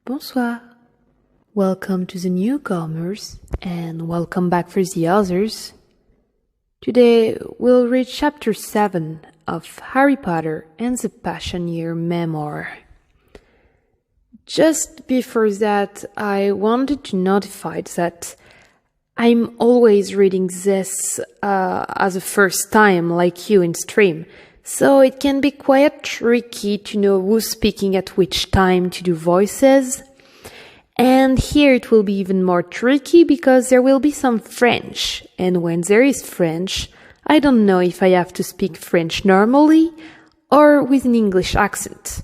Bonsoir. Welcome to the newcomers and welcome back for the others. Today we'll read chapter 7 of Harry Potter and the Passion-Year memoir. Just before that, I wanted to notify that I'm always reading this as a first time, like you in stream, so it can be quite tricky to know who's speaking at which time to do voices. And here it will be even more tricky because there will be some French, and when there is French, I don't know if I have to speak French normally or with an English accent.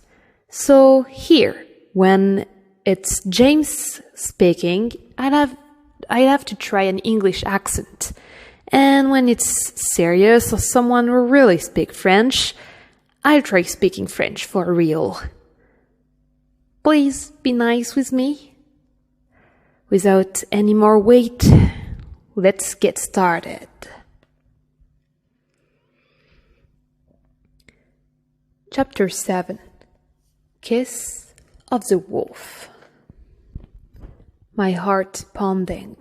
So here, when it's James speaking, I'd have to try an English accent. And when it's serious or someone who really speaks French, I'll try speaking French for real. Please be nice with me. Without any more wait, let's get started. Chapter 7. Kiss of the Wolf. My heart pounding.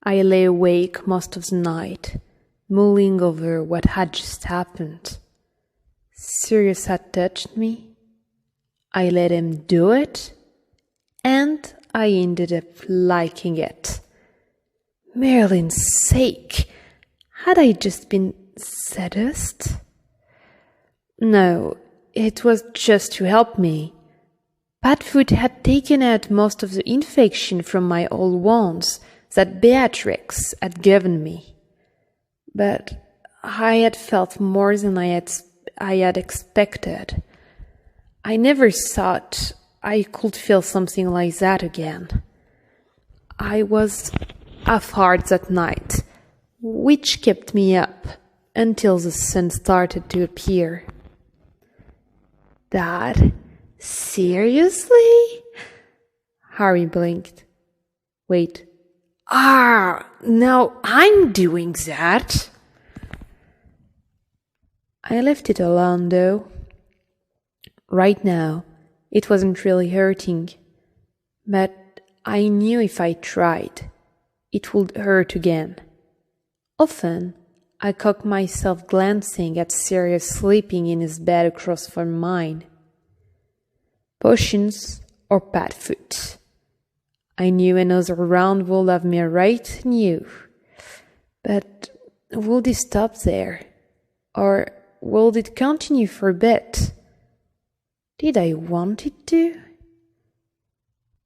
I lay awake most of the night, mulling over what had just happened. Sirius had touched me. I let him do it, and I ended up liking it. Merlin's sake, had I just been seduced? No, it was just to help me. Padfoot had taken out most of the infection from my old wounds that Beatrix had given me. But I had felt more than I had expected. I never thought I could feel something like that again. I was half-hard that night, which kept me up until the sun started to appear. Dad? Seriously? Harry blinked. Wait. Now I'm doing that. I left it alone, though. Right now, it wasn't really hurting, but I knew if I tried, it would hurt again. Often, I caught myself glancing at Sirius sleeping in his bed across from mine. Potions or Padfoot. I knew another round would have me right new. But would it stop there? Or would it continue for a bit? Did I want it to?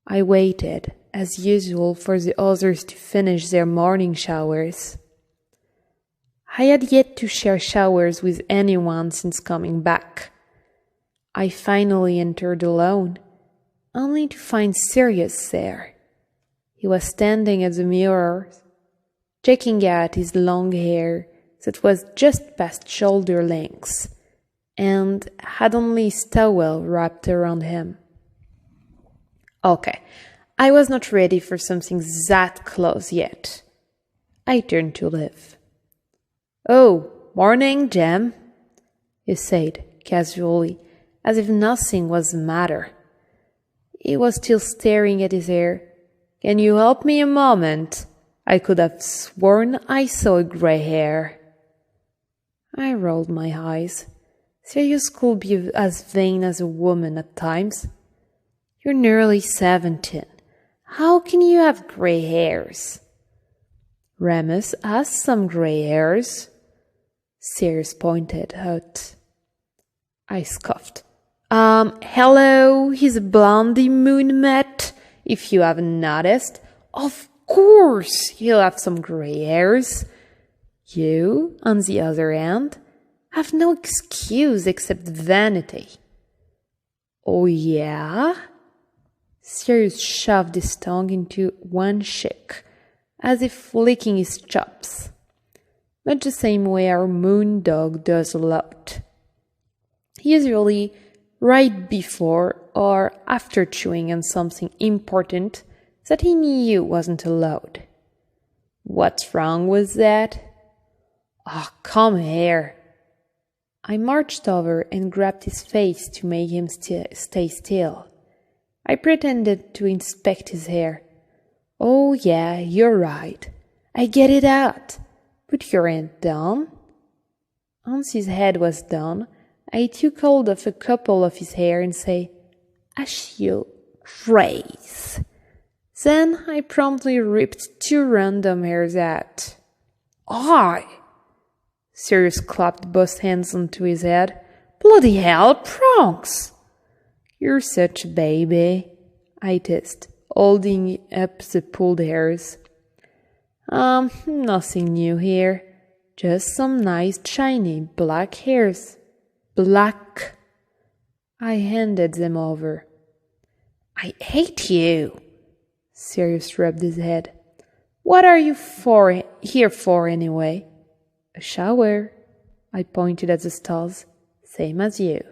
I waited, as usual, for the others to finish their morning showers. I had yet to share showers with anyone since coming back. I finally entered alone, only to find Sirius there. He was standing at the mirror, checking out his long hair that was just past shoulder length and had only his towel wrapped around him. Okay, I was not ready for something that close yet. I turned to leave. "Oh, morning, Jem," he said casually, as if nothing was the matter. He was still staring at his hair. "Can you help me a moment? I could have sworn I saw a grey hair." I rolled my eyes. Sirius could be as vain as a woman at times. "You're nearly 17. How can you have grey hairs?" "Remus has some grey hairs," Sirius pointed out. I scoffed. Hello, he's a blondie moonmet, if you haven't noticed. Of course he'll have some grey hairs. You, on the other hand, have no excuse except vanity." "Oh, yeah?" Sirius shoved his tongue into one cheek, as if licking his chops, much the same way our moon dog does a lot. Usually right before or after chewing on something important that he knew wasn't allowed. "What's wrong with that?" "Oh, come here." I marched over and grabbed his face to make him stay still. I pretended to inspect his hair. "Oh, yeah, you're right. I get it out. Put your hand down." Once his head was done, I took hold of a couple of his hair and said, "As you grace." Then I promptly ripped 2 random hairs out. "Aye!" Sirius clapped both hands onto his head. "Bloody hell, prongs!" "You're such a baby," I teased, holding up the pulled hairs. Nothing new here. Just some nice shiny black hairs." "Black." I handed them over. "I hate you." Sirius rubbed his head. "What are you here for anyway?" "A shower." I pointed at the stalls. "Same as you."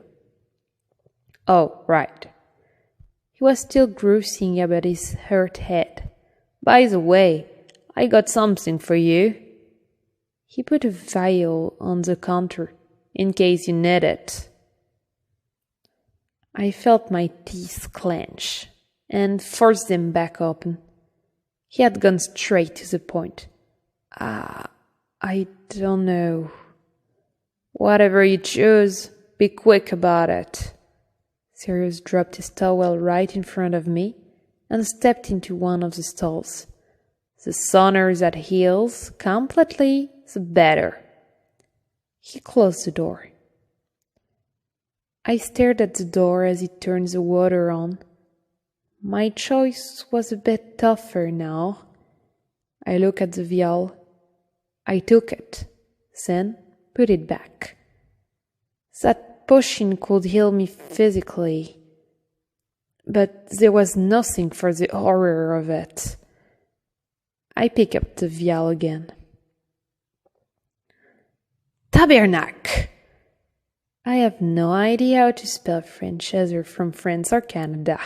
"Oh, right." He was still grousing about his hurt head. "By the way, I got something for you." He put a vial on the counter, in case you need it. I felt my teeth clench and forced them back open. He had gone straight to the point. I don't know." "Whatever you choose, be quick about it." Sirius dropped his towel right in front of me and stepped into one of the stalls. "The sooner that heals completely, the better." He closed the door. I stared at the door as he turned the water on. My choice was a bit tougher now. I looked at the vial. I took it, then put it back. That potion could heal me physically, but there was nothing for the horror of it. I picked up the vial again. "Tabernacle." I have no idea how to spell French, as you're from France or Canada.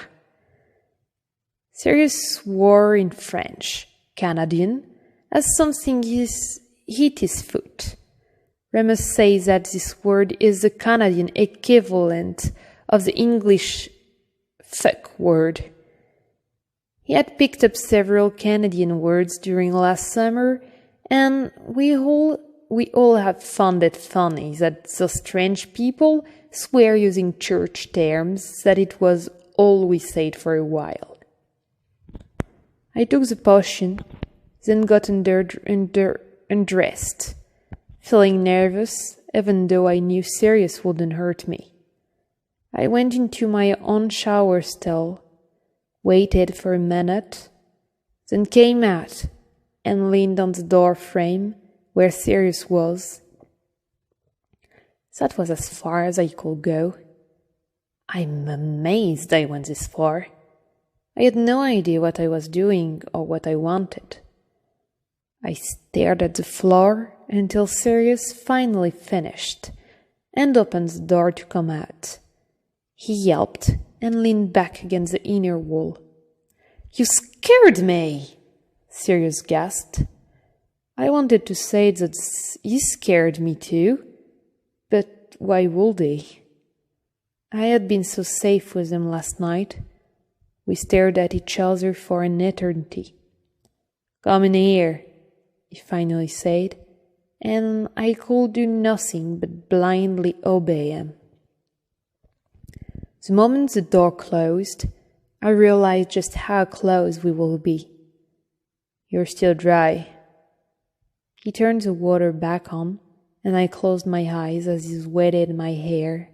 Sirius swore in French, Canadian, as something hit his foot. Remus says that this word is the Canadian equivalent of the English fuck word. He had picked up several Canadian words during last summer, and we all have found it funny that those strange people swear using church terms that it was all we said for a while. I took the potion, then got undressed, feeling nervous, even though I knew Sirius wouldn't hurt me. I went into my own shower stall, waited for a minute, then came out and leaned on the door frame where Sirius was. That was as far as I could go. I'm amazed I went this far. I had no idea what I was doing or what I wanted. I stared at the floor until Sirius finally finished and opened the door to come out. He yelped and leaned back against the inner wall. "You scared me!" Sirius gasped. I wanted to say that he scared me too, but why would he? I had been so safe with him last night. We stared at each other for an eternity. "Come in here," he finally said, and I could do nothing but blindly obey him. The moment the door closed, I realized just how close we will be. "You're still dry." He turned the water back on, and I closed my eyes as he wetted my hair.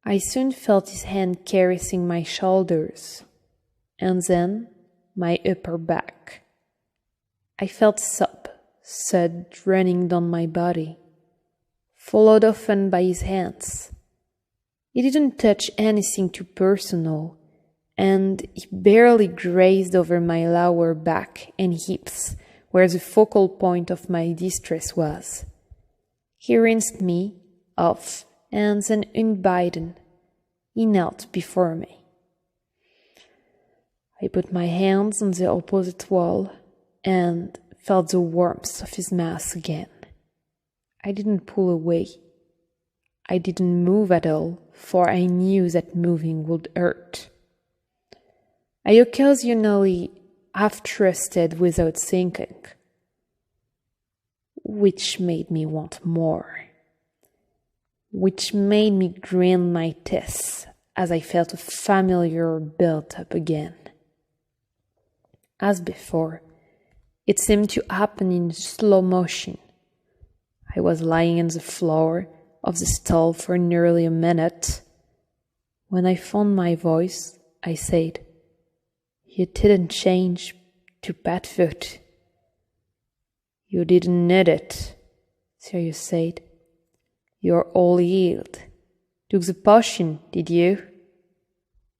I soon felt his hand caressing my shoulders, and then my upper back. I felt thud running down my body, followed often by his hands. He didn't touch anything too personal, and he barely grazed over my lower back and hips, where the focal point of my distress was. He rinsed me off, and then unbidden, he knelt before me. I put my hands on the opposite wall and felt the warmth of his mouth again. I didn't pull away. I didn't move at all for I knew that moving would hurt. I occasionally half-trusted without thinking, which made me want more, which made me grin my teeth as I felt a familiar build-up again. As before, it seemed to happen in slow motion. I was lying on the floor of the stall for nearly a minute. When I found my voice, I said, "You didn't change to Badfoot." "You didn't need it," Sirius said. "You're all healed. Took the potion, did you?"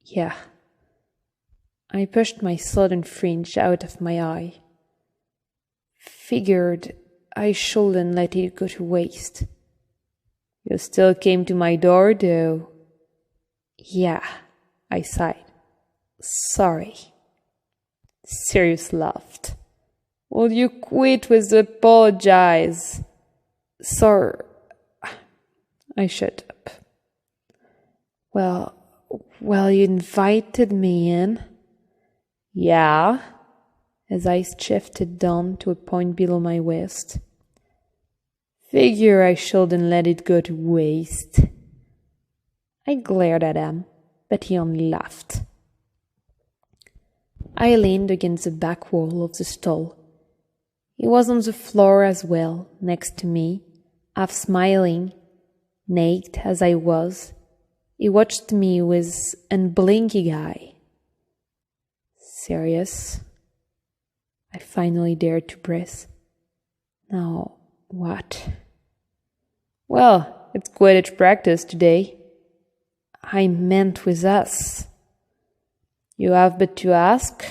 "Yeah." I pushed my sudden fringe out of my eye. Figured I shouldn't let it go to waste. "You still came to my door, though." "Yeah," I sighed. "Sorry." Sirius laughed. "Will you quit with the apologize?" "Sir..." I shut up. Well, you invited me in." "Yeah," his eyes shifted down to a point below my waist. "Figure I shouldn't let it go to waste." I glared at him, but he only laughed. I leaned against the back wall of the stall. He was on the floor as well, next to me, half smiling, naked as I was. He watched me with unblinking eye. "Serious?" I finally dared to breathe. "Now, what?" "Well, it's Quidditch practice today." "I meant with us." "You have but to ask."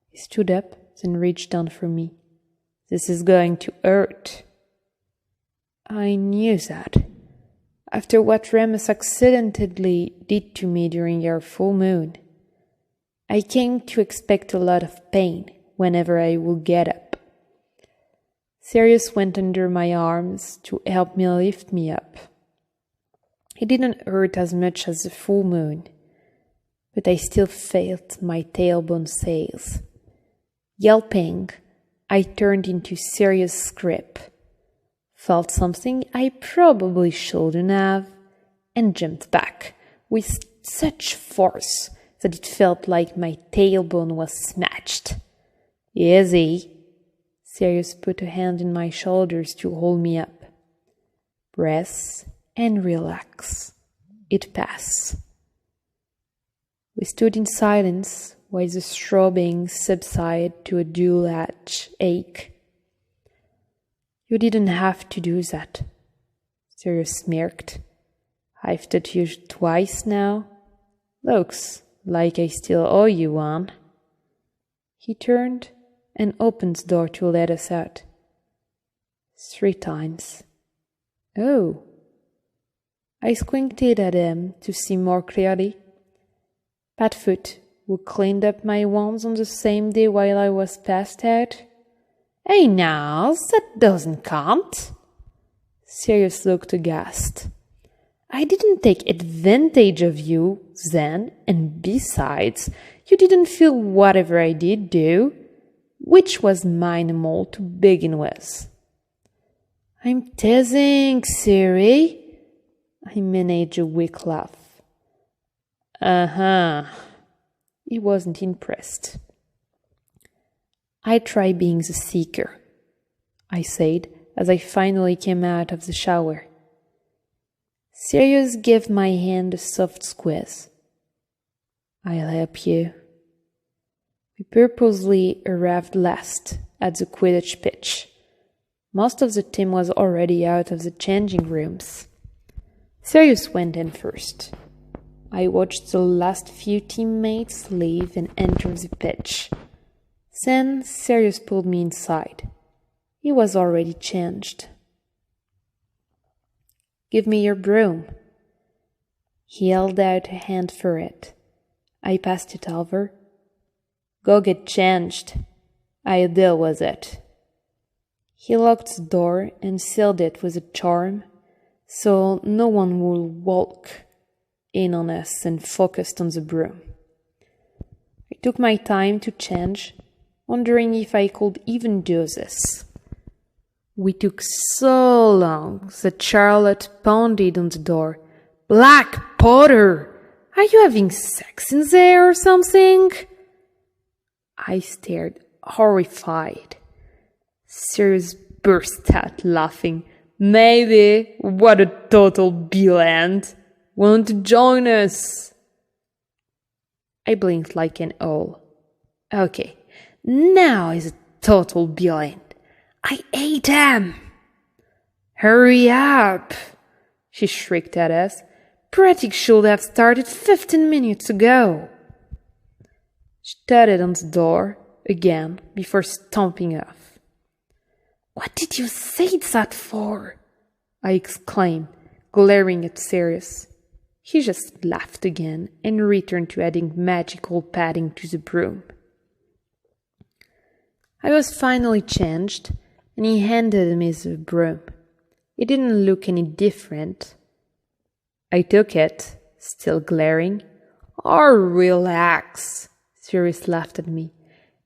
He stood up, then reached down for me. "This is going to hurt." I knew that. After what Remus accidentally did to me during your full moon, I came to expect a lot of pain whenever I would get up. Sirius went under my arms to help me lift me up. It didn't hurt as much as the full moon, but I still felt my tailbone sails. Yelping, I turned into Sirius' grip, felt something I probably shouldn't have, and jumped back with such force that it felt like my tailbone was snatched. "Easy." Sirius put a hand on my shoulders to hold me up. "Breath and relax. It passes." We stood in silence while the throbbing subsided to a dual-edged ache. "You didn't have to do that," Sirius smirked. "I've touched you twice now. Looks like I still owe you one." He turned and opened the door to let us out. 3 times. "Oh." I squinted at him to see more clearly. Badfoot, who cleaned up my wounds on the same day while I was passed out. "Hey now, that doesn't count." Sirius looked aghast. "I didn't take advantage of you then, and besides, you didn't feel whatever I did do, which was minimal to begin with." "I'm teasing, Siri." I managed a weak laugh. "Uh-huh." He wasn't impressed. "I try being the seeker," I said as I finally came out of the shower. Sirius gave my hand a soft squeeze. "I'll help you." We purposely arrived last at the Quidditch pitch. Most of the team was already out of the changing rooms. Sirius went in first. I watched the last few teammates leave and enter the pitch. Then Sirius pulled me inside. He was already changed. "Give me your broom." He held out a hand for it. I passed it over. "Go get changed. I'll deal with it." He locked the door and sealed it with a charm, so no one would walk in on us and focused on the broom. I took my time to change, wondering if I could even do this. We took so long that Charlotte pounded on the door. "Black Potter! Are you having sex in there or something?" I stared, horrified. Sirius burst out laughing. "Maybe. What a total bland. Want to join us?" I blinked like an owl. "Okay, now is a total bland. I ate them." "Hurry up," she shrieked at us. "Practice should have started 15 minutes ago." She thudded on the door again before stomping off. "What did you say that for?" I exclaimed, glaring at Sirius. He just laughed again and returned to adding magical padding to the broom. I was finally changed, and he handed me the broom. It didn't look any different. I took it, still glaring. "Oh, relax," Sirius laughed at me.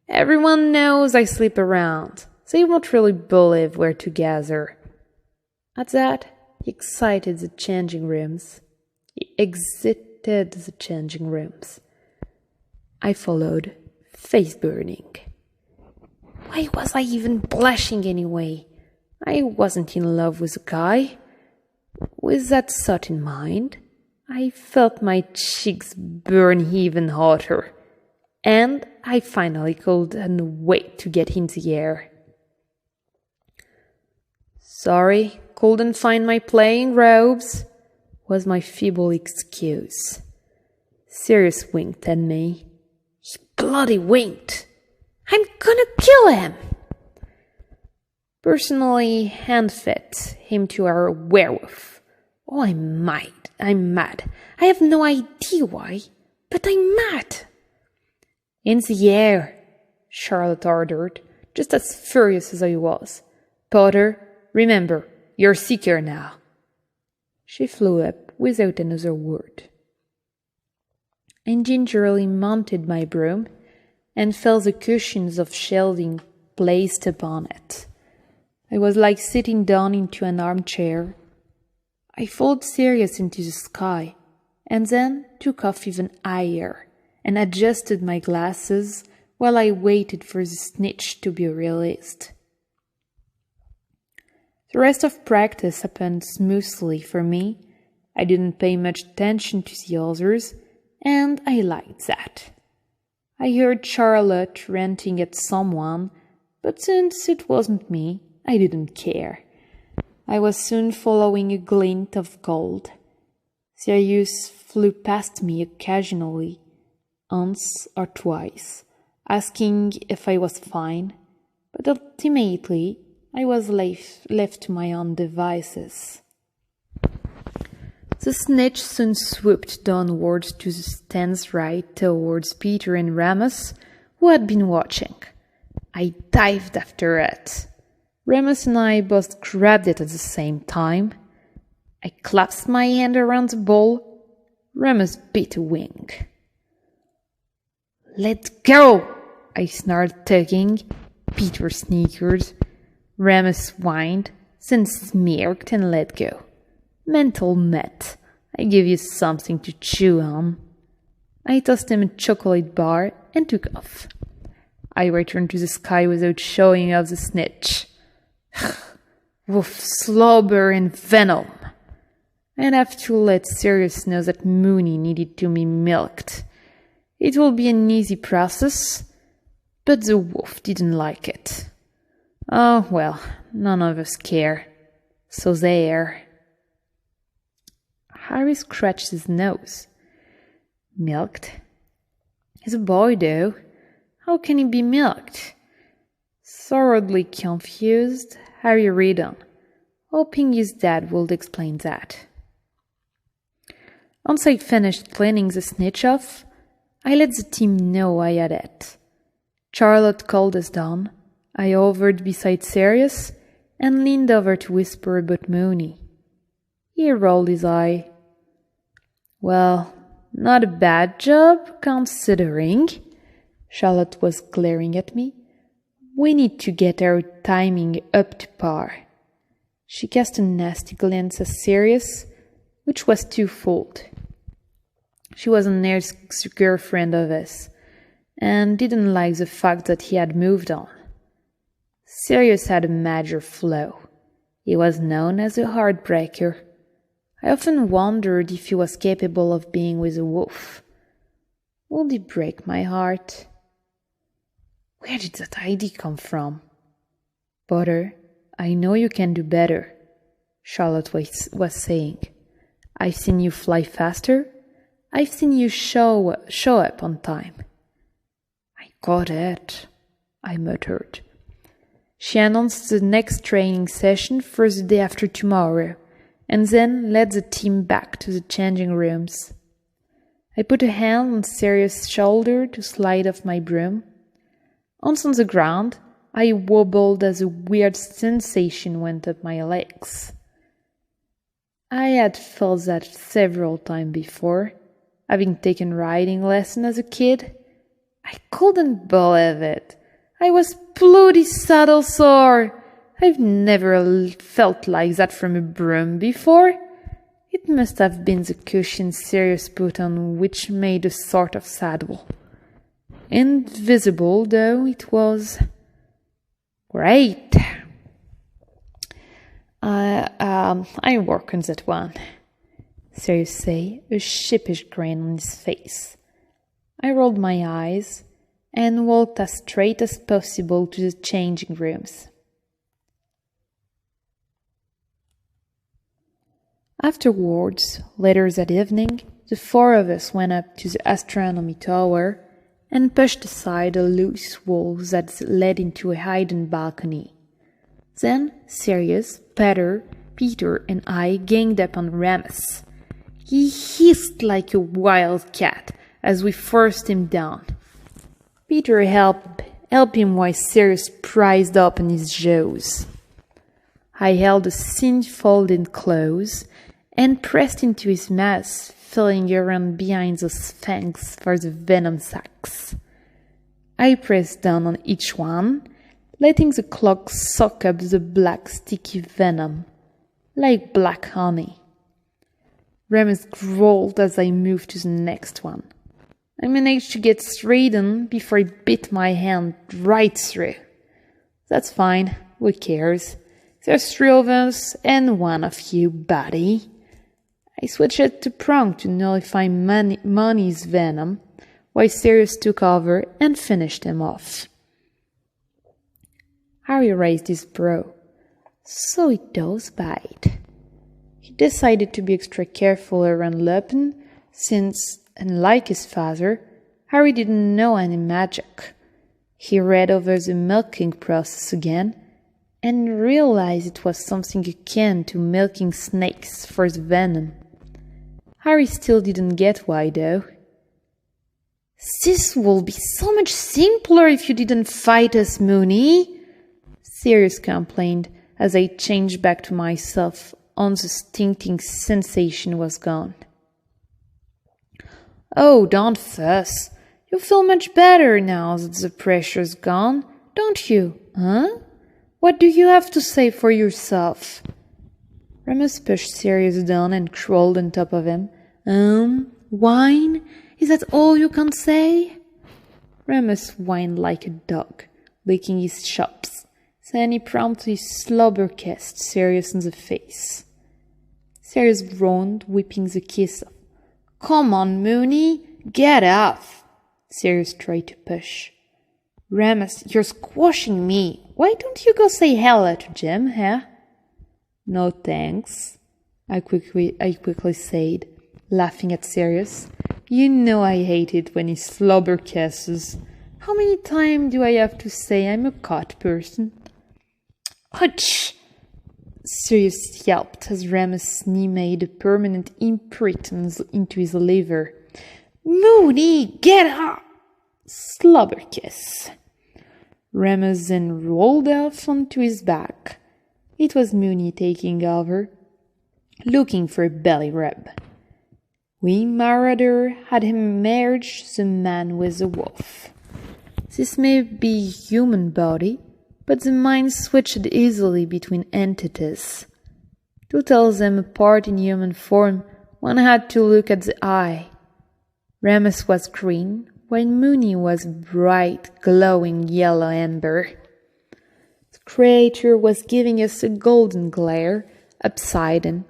"Everyone knows I sleep around. They won't really believe we're together." At that, he exited the changing rooms. I followed, face burning. Why was I even blushing anyway? I wasn't in love with a guy. With that thought in mind, I felt my cheeks burn even hotter, and I finally couldn't wait to get in the air. "Sorry, couldn't find my playing robes," was my feeble excuse. Sirius winked at me. He bloody winked. "I'm gonna kill him!" Personally handfed him to our werewolf. Oh, I'm mad. I have no idea why, but I'm mad. "In the air," Charlotte ordered, just as furious as I was. "Potter, remember, you're Seeker now." She flew up without another word. I gingerly mounted my broom and felt the cushions of shelving placed upon it. I was like sitting down into an armchair. I followed Sirius into the sky, and then took off even higher and adjusted my glasses while I waited for the snitch to be released. The rest of practice happened smoothly for me. I didn't pay much attention to the others, and I liked that. I heard Charlotte ranting at someone, but since it wasn't me, I didn't care. I was soon following a glint of gold. Sirius flew past me occasionally, once or twice, asking if I was fine, but ultimately I was left to my own devices. The snitch soon swooped downwards to the stands right towards Peter and Remus, who had been watching. I dived after it. Remus and I both grabbed it at the same time. I clasped my hand around the ball. Remus bit a wing. "Let go!" I snarled, tugging. Peter snickered. Remus whined, then smirked and let go. Mental met. I give you something to chew on. I tossed him a chocolate bar and took off. I returned to the sky without showing off the snitch. Woof, slobber and venom. I'd have to let Sirius know that Mooney needed to be milked. It will be an easy process, but the wolf didn't like it. Oh well, none of us care. So there. Harry scratched his nose. Milked? He's a boy, though. How can he be milked? Thoroughly confused, Harry read on, hoping his dad would explain that. Once I finished cleaning the snitch off, I let the team know I had it. Charlotte called us down. I hovered beside Sirius and leaned over to whisper about Mooney. He rolled his eye. Well, not a bad job, considering. Charlotte was glaring at me. We need to get our timing up to par. She cast a nasty glance at Sirius, which was twofold. She was an ex-girlfriend of his, and didn't like the fact that he had moved on. Sirius had a major flaw. He was known as a heartbreaker. I often wondered if he was capable of being with a wolf. Would he break my heart? Where did that idea come from? Butter, I know you can do better, Charlotte was saying. I've seen you fly faster. I've seen you show up on time. I got it, I muttered. She announced the next training session for the day after tomorrow, and then led the team back to the changing rooms. I put a hand on Sirius' shoulder to slide off my broom. Once on the ground, I wobbled as a weird sensation went up my legs. I had felt that several times before, having taken riding lessons as a kid. I couldn't believe it. I was bloody saddle sore. I've never felt like that from a broom before. It must have been the cushion Sirius put on which made a sort of saddle. Invisible though it was. Great. I work on that one, Sirius said, a sheepish grin on his face. I rolled my eyes and walked as straight as possible to the changing rooms. Afterwards, later that evening, the four of us went up to the astronomy tower and pushed aside a loose wall that led into a hidden balcony. Then Sirius, Peter, and I ganged up on Remus. He hissed like a wild cat as we forced him down. Peter helped him while Sirius prized open his jaws. I held the sin-folded claws and pressed into his mouth, feeling around behind those fangs for the venom sacs. I pressed down on each one, letting the clog soak up the black sticky venom, like black honey. Remus growled as I moved to the next one. I managed to get 3 done before I bit my hand right through. That's fine, who cares? There's 3 of us and 1 of you, buddy. I switched it to Prong to nullify Money's venom, while Sirius took over and finished him off. Harry raised his brow. So it does bite. He decided to be extra careful around Lupin, since, unlike his father, Harry didn't know any magic. He read over the milking process again, and realized it was something akin to milking snakes for the venom. Harry still didn't get why, though. This would be so much simpler if you didn't fight us, Moony, Sirius complained as I changed back to myself once the stinking sensation was gone. Oh, don't fuss. You feel much better now that the pressure's gone, don't you, huh? What do you have to say for yourself? Remus pushed Sirius down and crawled on top of him. Wine? Is that all you can say? Remus whined like a dog, licking his chops. Then he promptly slobber-kissed Sirius in the face. Sirius groaned, whipping the kiss off. Come on, Moony, get off! Sirius tried to push. Remus, you're squashing me. Why don't you go say hello to Jim, huh? No thanks, I quickly said, laughing at Sirius. You know I hate it when he slobber kisses. How many times do I have to say I'm a cat person? Ouch! Sirius yelped as Remus' knee made a permanent imprint into his liver. Moony, get up! Slobber kiss. Remus then rolled off onto his back. It was Moony taking over, looking for a belly rub. We marauder had him merge the man with the wolf. This may be human body, but the mind switched easily between entities. To tell them apart in human form, one had to look at the eye. Remus was green, while Mooney was bright, glowing yellow amber. The creature was giving us a golden glare, upside down.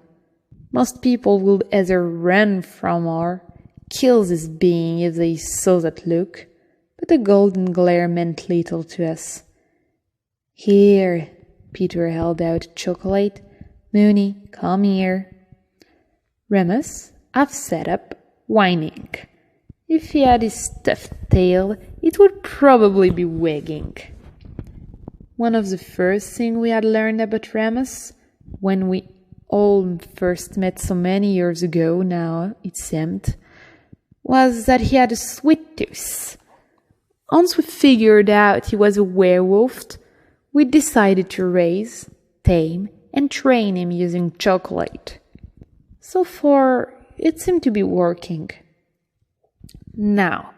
Most people would either run from or kill this being if they saw that look, but the golden glare meant little to us. Here, Peter held out chocolate. Mooney, come here. Remus half sat up, whining. If he had his stuffed tail, it would probably be wagging. One of the first things we had learned about Remus, when we all first met so many years ago now, it seemed, was that he had a sweet tooth. Once we figured out he was a werewolf, we decided to raise, tame, and train him using chocolate. So far, it seemed to be working. Now,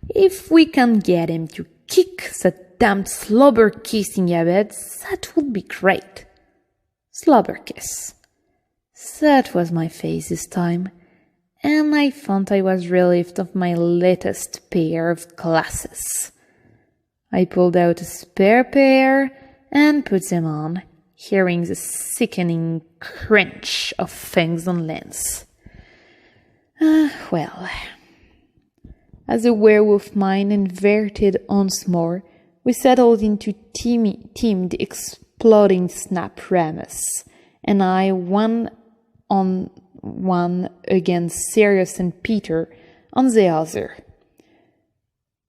if we can get him to kick that damn slobber kissing habit, that would be great. Slobber kiss. That was my face this time, and I found I was relieved of my latest pair of glasses. I pulled out a spare pair and put them on, hearing the sickening crunch of fangs on lens. Well, as the werewolf mind inverted once more, we settled into teamed exploding snap Remus, and I one against Sirius and Peter on the other.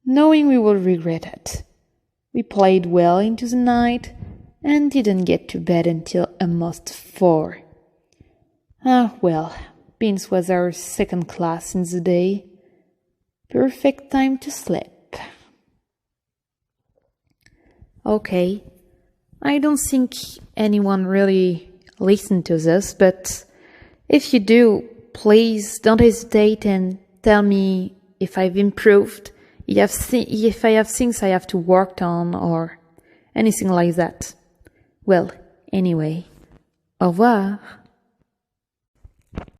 Knowing we would regret it, we played well into the night and didn't get to bed until almost 4. Well, Beans was our second class in the day. Perfect time to sleep. Okay, I don't think anyone really listened to this, but if you do, please don't hesitate and tell me if I've improved, if I have things I have to work on or anything like that. Well, anyway, au revoir.